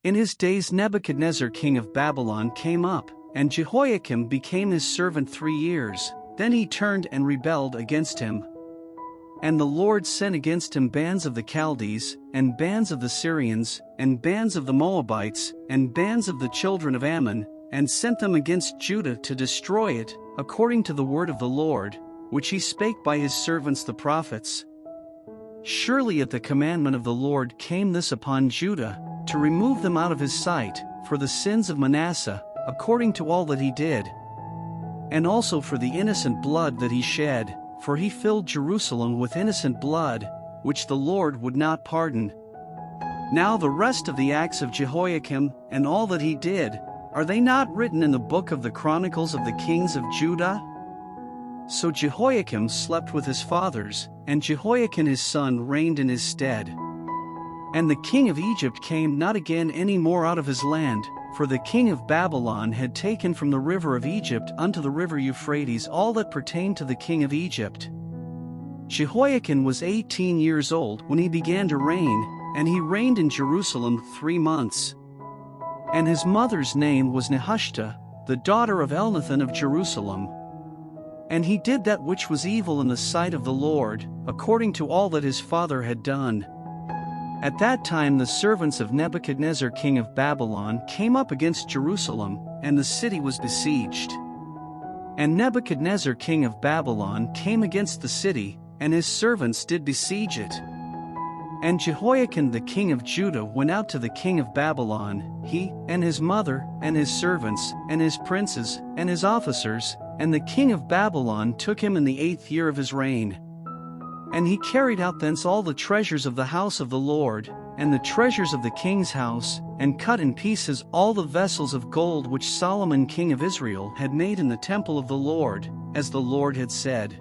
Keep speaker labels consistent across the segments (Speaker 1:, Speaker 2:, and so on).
Speaker 1: In his days Nebuchadnezzar king of Babylon came up, and Jehoiakim became his servant 3 years. Then he turned and rebelled against him. And the Lord sent against him bands of the Chaldees, and bands of the Syrians, and bands of the Moabites, and bands of the children of Ammon, and sent them against Judah to destroy it, according to the word of the Lord, which he spake by his servants the prophets. Surely at the commandment of the Lord came this upon Judah, to remove them out of his sight, for the sins of Manasseh, according to all that he did, and also for the innocent blood that he shed, for he filled Jerusalem with innocent blood, which the Lord would not pardon. Now the rest of the acts of Jehoiakim, and all that he did, are they not written in the book of the Chronicles of the kings of Judah? So Jehoiakim slept with his fathers, and Jehoiakim his son reigned in his stead. And the king of Egypt came not again any more out of his land, for the king of Babylon had taken from the river of Egypt unto the river Euphrates all that pertained to the king of Egypt. Jehoiakim was 18 years old when he began to reign, and he reigned in Jerusalem 3 months. And his mother's name was Nehushta, the daughter of Elnathan of Jerusalem. And he did that which was evil in the sight of the Lord, according to all that his father had done. At that time the servants of Nebuchadnezzar king of Babylon came up against Jerusalem, and the city was besieged. And Nebuchadnezzar king of Babylon came against the city, and his servants did besiege it. And Jehoiakim the king of Judah went out to the king of Babylon, he, and his mother, and his servants, and his princes, and his officers, and the king of Babylon took him in the 8th year of his reign. And he carried out thence all the treasures of the house of the Lord, and the treasures of the king's house, and cut in pieces all the vessels of gold which Solomon king of Israel had made in the temple of the Lord, as the Lord had said.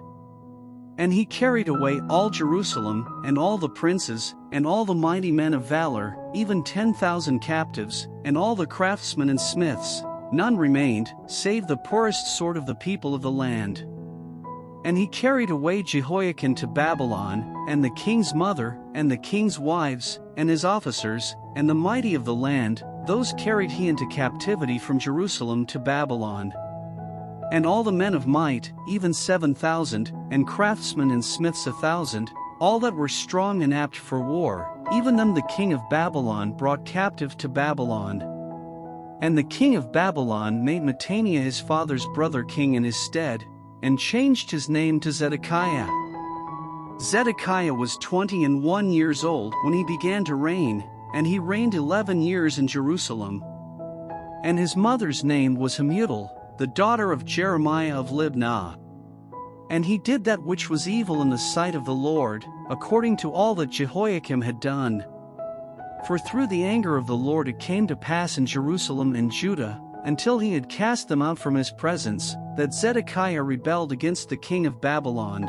Speaker 1: And he carried away all Jerusalem, and all the princes, and all the mighty men of valor, even 10,000 captives, and all the craftsmen and smiths. None remained, save the poorest sort of the people of the land. And he carried away Jehoiakim to Babylon, and the king's mother, and the king's wives, and his officers, and the mighty of the land, those carried he into captivity from Jerusalem to Babylon. And all the men of might, even 7,000, and craftsmen and smiths 1,000, all that were strong and apt for war, even them the king of Babylon brought captive to Babylon. And the king of Babylon made Mattaniah his father's brother king in his stead, and changed his name to Zedekiah. Zedekiah was 21 years old when he began to reign, and he reigned 11 years in Jerusalem. And his mother's name was Hamutal, the daughter of Jeremiah of Libnah. And he did that which was evil in the sight of the Lord, according to all that Jehoiakim had done. For through the anger of the Lord it came to pass in Jerusalem and Judah, until he had cast them out from his presence, that Zedekiah rebelled against the king of Babylon,